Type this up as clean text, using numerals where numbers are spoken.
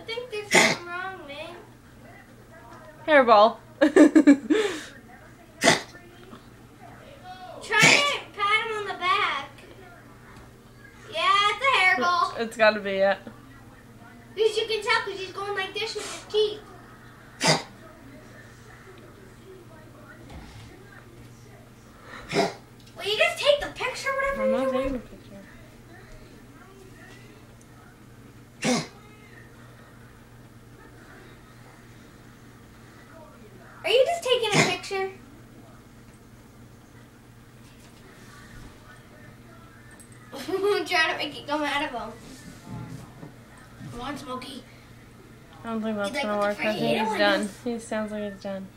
think there's something wrong, man. Hairball. Try to pat him on the back. Yeah, it's a hairball. It's gotta be it. Because you can tell because he's going like this with his teeth. Will you just take the picture, whatever I'm you're not doing? taking a picture. Are you just taking a picture? I'm trying to make it come out of him. Come on, Smokey. I don't think that's You like gonna what the work. I freaking think hell he's it done. is? He sounds like he's done.